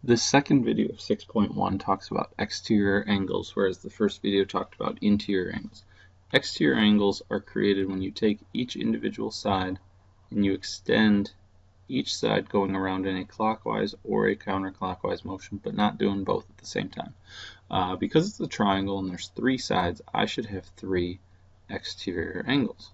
The second video of 6.1 talks about exterior angles, whereas the first video talked about interior angles. Exterior angles are created when you take each individual side and you extend each side going around in a clockwise or a counterclockwise motion, but not doing both at the same time. Because it's a triangle and there's three sides, I should have three exterior angles.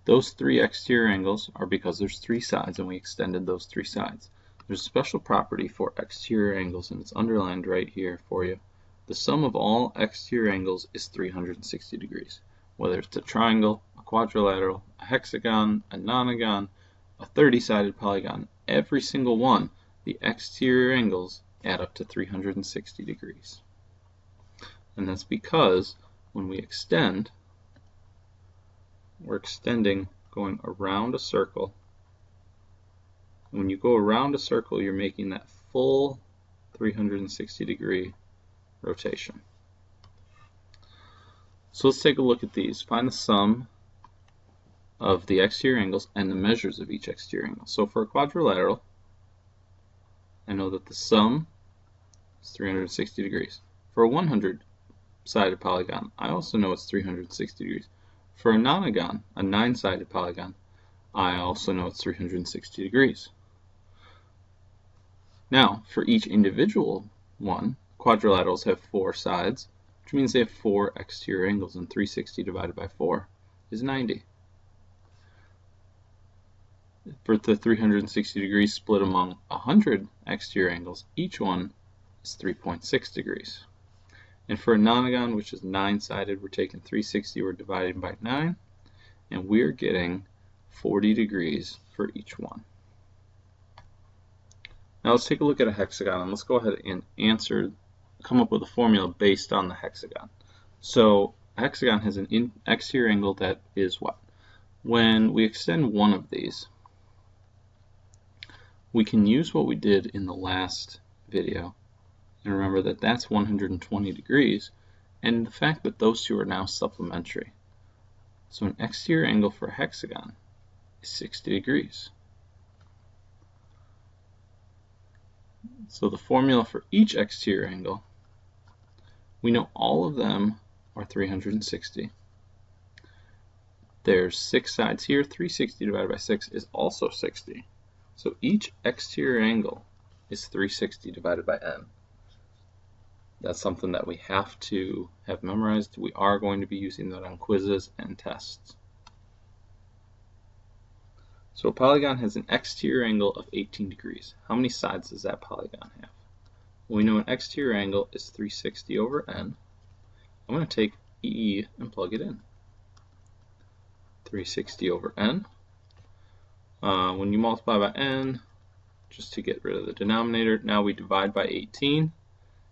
Those three exterior angles are because there's three sides and we extended those three sides. There's a special property for exterior angles, and it's underlined right here for you. The sum of all exterior angles is 360 degrees. Whether it's a triangle, a quadrilateral, a hexagon, a nonagon, a 30-sided polygon, every single one, the exterior angles add up to 360 degrees. And that's because when we extend, we're extending going around a circle. When you go around a circle, you're making that full 360 degree rotation. So let's take a look at these. Find the sum of the exterior angles and the measures of each exterior angle. So for a quadrilateral, I know that the sum is 360 degrees. For a 100-sided polygon, I also know it's 360 degrees. For a nonagon, a 9-sided polygon, I also know it's 360 degrees. Now, for each individual one, quadrilaterals have four sides, which means they have four exterior angles, and 360 divided by 4 is 90. For the 360 degrees split among 100 exterior angles, each one is 3.6 degrees. And for a nonagon, which is 9-sided, we're taking 360, we're dividing by 9, and we're getting 40 degrees for each one. Now let's take a look at a hexagon, and let's go ahead and come up with a formula based on the hexagon. So a hexagon has an exterior angle that is what? When we extend one of these, we can use what we did in the last video, and remember that that's 120 degrees, and the fact that those two are now supplementary. So an exterior angle for a hexagon is 60 degrees. So the formula for each exterior angle, we know all of them are 360. There's 6 sides here, 360 divided by 6 is also 60. So each exterior angle is 360 divided by n. That's something that we have to have memorized. We are going to be using that on quizzes and tests. So a polygon has an exterior angle of 18 degrees. How many sides does that polygon have? Well, we know an exterior angle is 360 over n. I'm going to take E and plug it in. 360 over n. When you multiply by n, just to get rid of the denominator, now we divide by 18,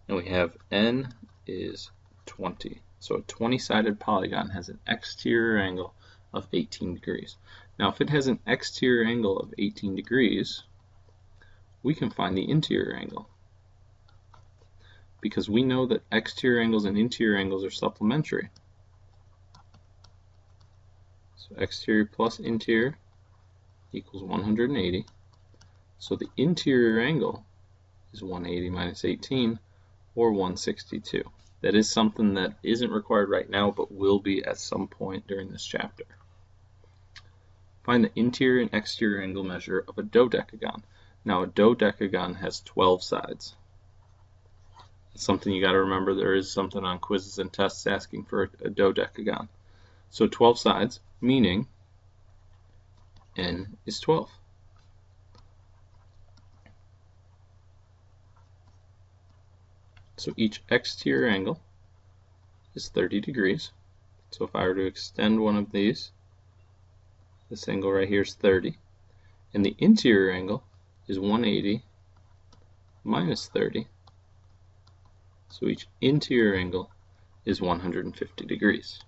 and we have n is 20. So a 20-sided polygon has an exterior angle of 18 degrees. Now if it has an exterior angle of 18 degrees, we can find the interior angle, because we know that exterior angles and interior angles are supplementary. So exterior plus interior equals 180. So the interior angle is 180 minus 18, or 162. That is something that isn't required right now, but will be at some point during this chapter. Find the interior and exterior angle measure of a dodecagon. Now a dodecagon has 12 sides. It's something you got to remember. There is something on quizzes and tests asking for a dodecagon. So 12 sides, meaning n is 12. So each exterior angle is 30 degrees. So if I were to extend one of these, this angle right here is 30. And the interior angle is 180 minus 30. So each interior angle is 150 degrees.